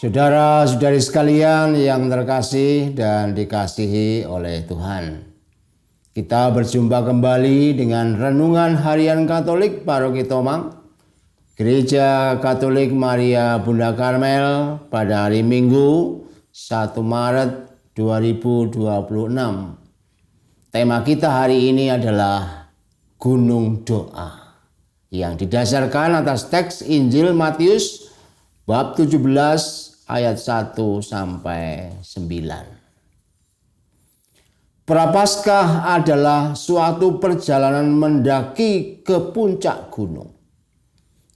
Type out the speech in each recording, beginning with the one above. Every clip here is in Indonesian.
Saudara-saudari sekalian yang terkasih dan dikasihi oleh Tuhan. Kita berjumpa kembali dengan Renungan Harian Katolik Paroki Tomang, Gereja Katolik Maria Bunda Karmel pada hari Minggu 1 Maret 2026. Tema kita hari ini adalah Gunung Doa yang didasarkan atas teks Injil Matius bab 17 ayat 1 sampai 9. Prapaskah adalah suatu perjalanan mendaki ke puncak gunung.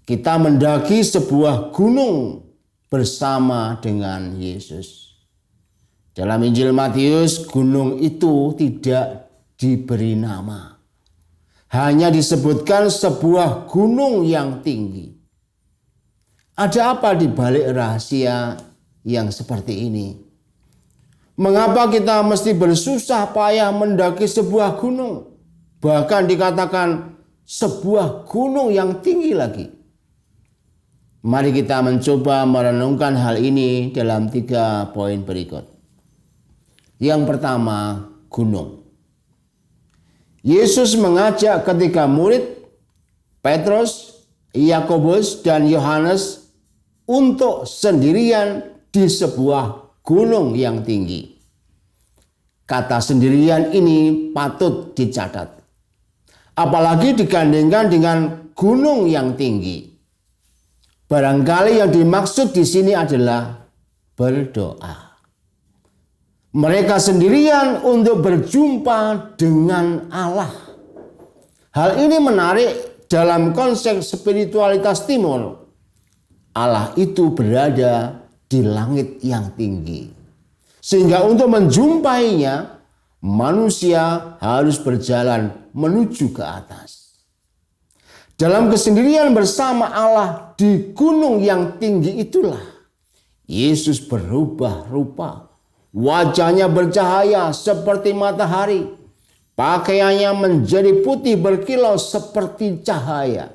Kita mendaki sebuah gunung bersama dengan Yesus. Dalam Injil Matius, gunung itu tidak diberi nama. Hanya disebutkan sebuah gunung yang tinggi. Ada apa di balik rahasia yang seperti ini? Mengapa kita mesti bersusah payah mendaki sebuah gunung? Bahkan dikatakan sebuah gunung yang tinggi lagi. Mari kita mencoba merenungkan hal ini dalam 3 poin berikut. Yang pertama, gunung. Yesus mengajak ketiga murid, Petrus, Yakobus, dan Yohanes untuk sendirian di sebuah gunung yang tinggi. Kata sendirian ini patut dicatat. Apalagi digandengkan dengan gunung yang tinggi. Barangkali yang dimaksud di sini adalah berdoa. Mereka sendirian untuk berjumpa dengan Allah. Hal ini menarik dalam konsep spiritualitas timur. Allah itu berada di langit yang tinggi. Sehingga untuk menjumpainya, manusia harus berjalan menuju ke atas. Dalam kesendirian bersama Allah di gunung yang tinggi itulah, Yesus berubah rupa. Wajahnya bercahaya seperti matahari. Pakaiannya menjadi putih berkilau seperti cahaya.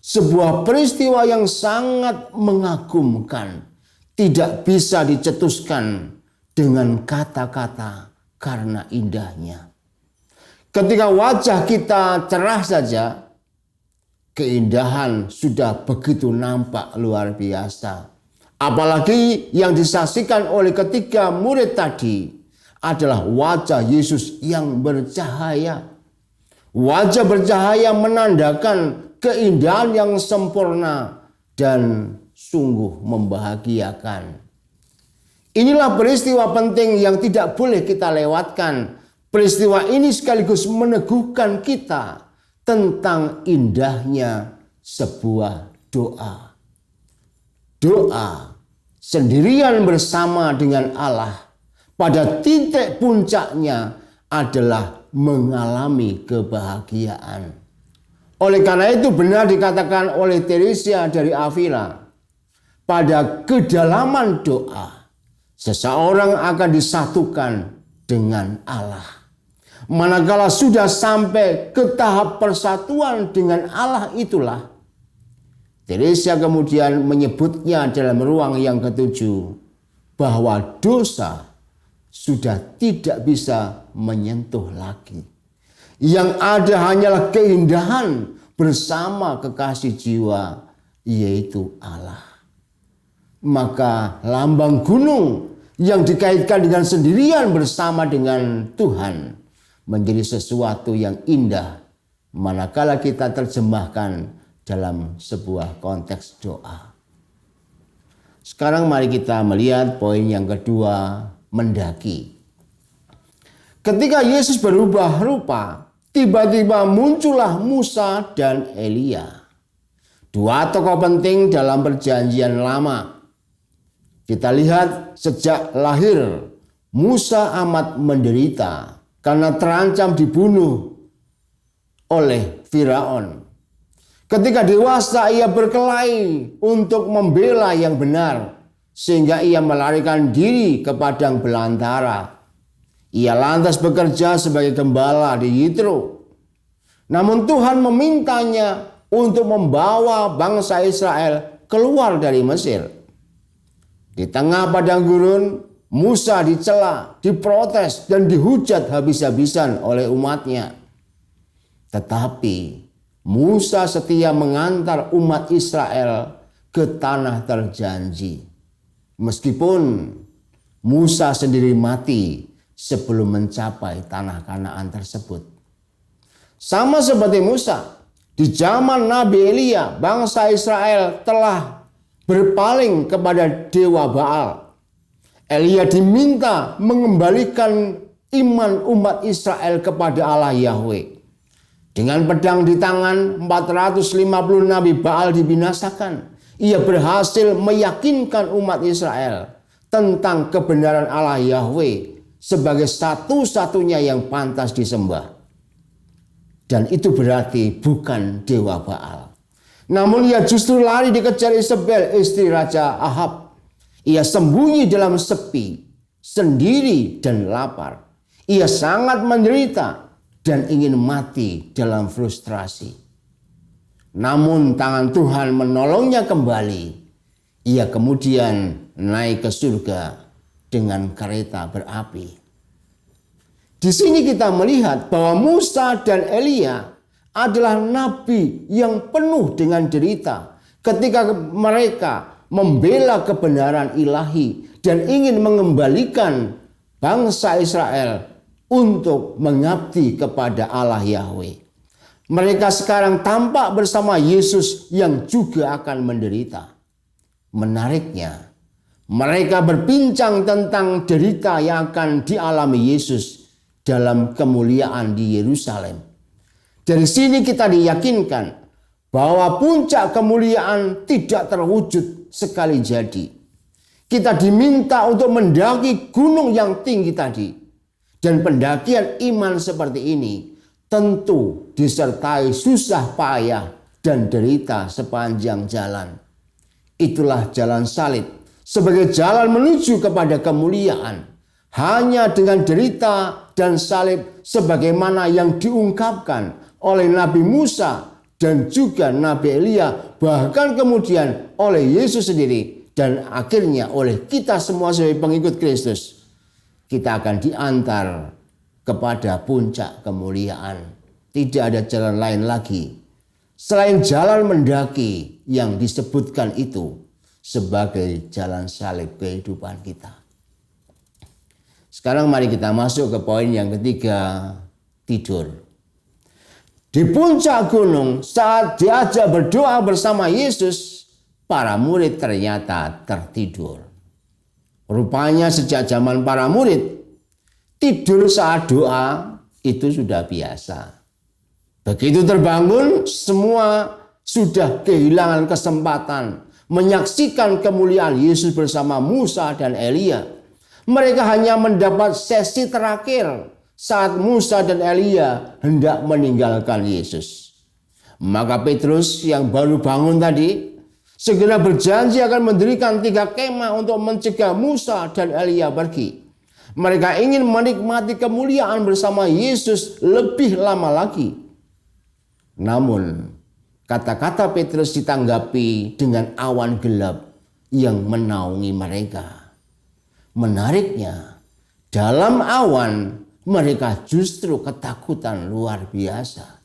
Sebuah peristiwa yang sangat mengagumkan, tidak bisa dicetuskan dengan kata-kata karena indahnya. Ketika wajah kita cerah saja, keindahan sudah begitu nampak luar biasa. Apalagi yang disaksikan oleh ketiga murid tadi adalah wajah Yesus yang bercahaya. Wajah bercahaya menandakan keindahan yang sempurna dan sungguh membahagiakan. Inilah peristiwa penting yang tidak boleh kita lewatkan. Peristiwa ini sekaligus meneguhkan kita tentang indahnya sebuah doa. Doa sendirian bersama dengan Allah pada titik puncaknya adalah mengalami kebahagiaan. Oleh karena itu benar dikatakan oleh Teresia dari Avila, pada kedalaman doa, seseorang akan disatukan dengan Allah. Manakala sudah sampai ke tahap persatuan dengan Allah itulah, Teresia kemudian menyebutnya dalam ruang yang ketujuh, bahwa dosa sudah tidak bisa menyentuh lagi. Yang ada hanyalah keindahan bersama kekasih jiwa, yaitu Allah. Maka lambang gunung yang dikaitkan dengan sendirian bersama dengan Tuhan menjadi sesuatu yang indah manakala kita terjemahkan dalam sebuah konteks doa. Sekarang mari kita melihat poin yang kedua, mendaki. Ketika Yesus berubah rupa, tiba-tiba muncullah Musa dan Elia. Dua tokoh penting dalam perjanjian lama. Kita lihat sejak lahir, Musa amat menderita karena terancam dibunuh oleh Firaun. Ketika dewasa ia berkelahi untuk membela yang benar, sehingga ia melarikan diri ke padang belantara. Ia lantas bekerja sebagai gembala di Yitro. Namun Tuhan memintanya untuk membawa bangsa Israel keluar dari Mesir. Di tengah padang gurun, Musa dicela, diprotes, dan dihujat habis-habisan oleh umatnya. Tetapi Musa setia mengantar umat Israel ke tanah terjanji. Meskipun Musa sendiri mati sebelum mencapai tanah Kanaan tersebut. Sama seperti Musa, di zaman Nabi Elia, bangsa Israel telah berpaling kepada dewa Baal. Elia diminta mengembalikan iman umat Israel kepada Allah Yahweh. Dengan pedang di tangan, 450 nabi Baal dibinasakan. Ia berhasil meyakinkan umat Israel tentang kebenaran Allah Yahweh sebagai satu-satunya yang pantas disembah. Dan itu berarti bukan dewa Baal. Namun ia justru lari dikejar Isabel, istri Raja Ahab. Ia sembunyi dalam sepi, sendiri dan lapar. Ia sangat menderita dan ingin mati dalam frustrasi. Namun tangan Tuhan menolongnya kembali. Ia kemudian naik ke surga dengan kereta berapi. Di sini kita melihat bahwa Musa dan Elia adalah nabi yang penuh dengan derita ketika mereka membela kebenaran ilahi dan ingin mengembalikan bangsa Israel untuk mengabdi kepada Allah Yahweh. Mereka sekarang tampak bersama Yesus yang juga akan menderita. Menariknya, mereka berbincang tentang derita yang akan dialami Yesus dalam kemuliaan di Yerusalem. Dari sini kita diyakinkan bahwa puncak kemuliaan tidak terwujud sekali jadi. Kita diminta untuk mendaki gunung yang tinggi tadi. Dan pendakian iman seperti ini tentu disertai susah payah dan derita sepanjang jalan. Itulah jalan salib sebagai jalan menuju kepada kemuliaan. Hanya dengan derita dan salib sebagaimana yang diungkapkan oleh Nabi Musa dan juga Nabi Elia, bahkan kemudian oleh Yesus sendiri dan akhirnya oleh kita semua sebagai pengikut Kristus, kita akan diantar kepada puncak kemuliaan. Tidak ada jalan lain lagi selain jalan mendaki yang disebutkan itu sebagai jalan salib kehidupan kita. Sekarang mari kita masuk ke poin yang ketiga, tidur. Di puncak gunung saat diajak berdoa bersama Yesus, para murid ternyata tertidur. Rupanya sejak zaman para murid, tidur saat doa itu sudah biasa. Begitu terbangun, semua sudah kehilangan kesempatan menyaksikan kemuliaan Yesus bersama Musa dan Elia. Mereka hanya mendapat sesi terakhir saat Musa dan Elia hendak meninggalkan Yesus. Maka Petrus yang baru bangun tadi segera berjanji akan mendirikan 3 kemah untuk mencegah Musa dan Elia pergi. Mereka ingin menikmati kemuliaan bersama Yesus lebih lama lagi. Namun kata-kata Petrus ditanggapi dengan awan gelap yang menaungi mereka. Menariknya, dalam awan mereka justru ketakutan luar biasa.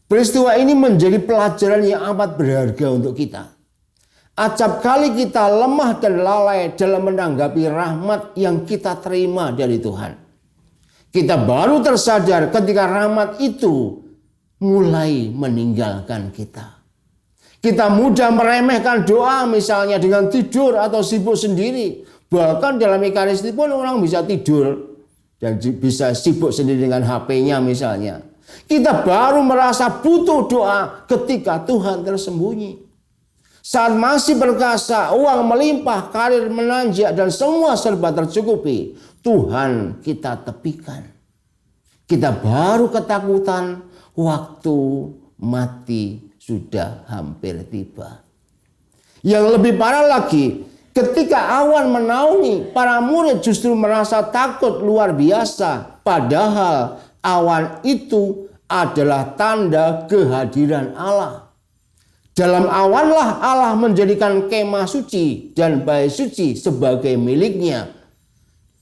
Peristiwa ini menjadi pelajaran yang amat berharga untuk kita. Acap kali kita lemah dan lalai dalam menanggapi rahmat yang kita terima dari Tuhan. Kita baru tersadar ketika rahmat itu mulai meninggalkan kita. Kita mudah meremehkan doa misalnya dengan tidur atau sibuk sendiri. Bahkan dalam Ekaristi pun orang bisa tidur dan bisa sibuk sendiri dengan HP-nya misalnya. Kita baru merasa butuh doa ketika Tuhan tersembunyi. Saat masih berkasa, uang melimpah, karir menanjak, dan semua serba tercukupi, Tuhan kita tepikan. Kita baru ketakutan waktu mati sudah hampir tiba. Yang lebih parah lagi, ketika awan menaungi, para murid justru merasa takut luar biasa. Padahal awan itu adalah tanda kehadiran Allah. Dalam awanlah Allah menjadikan kemah suci dan bait suci sebagai miliknya.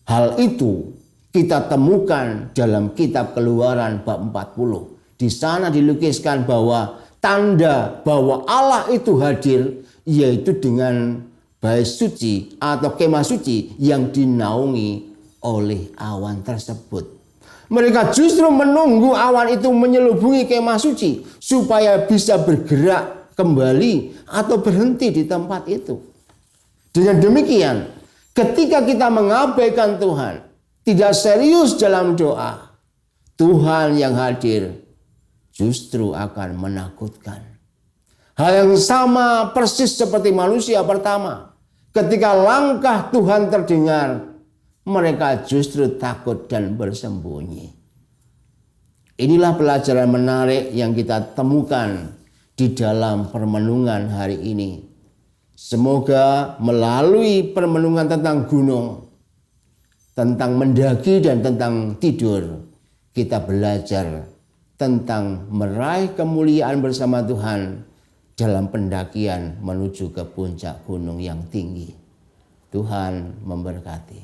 Hal itu kita temukan dalam kitab Keluaran bab 40. Di sana dilukiskan bahwa tanda bahwa Allah itu hadir yaitu dengan bait suci atau kemah suci yang dinaungi oleh awan tersebut. Mereka justru menunggu awan itu menyelubungi kemah suci supaya bisa bergerak kembali atau berhenti di tempat itu. Dengan demikian, ketika kita mengabaikan Tuhan, tidak serius dalam doa, Tuhan yang hadir justru akan menakutkan. Hal yang sama persis seperti manusia pertama. Ketika langkah Tuhan terdengar, mereka justru takut dan bersembunyi. Inilah pelajaran menarik yang kita temukan di dalam permenungan hari ini. Semoga melalui permenungan tentang gunung, tentang mendaki dan tentang tidur, kita belajar tentang meraih kemuliaan bersama Tuhan dalam pendakian menuju ke puncak gunung yang tinggi. Tuhan memberkati.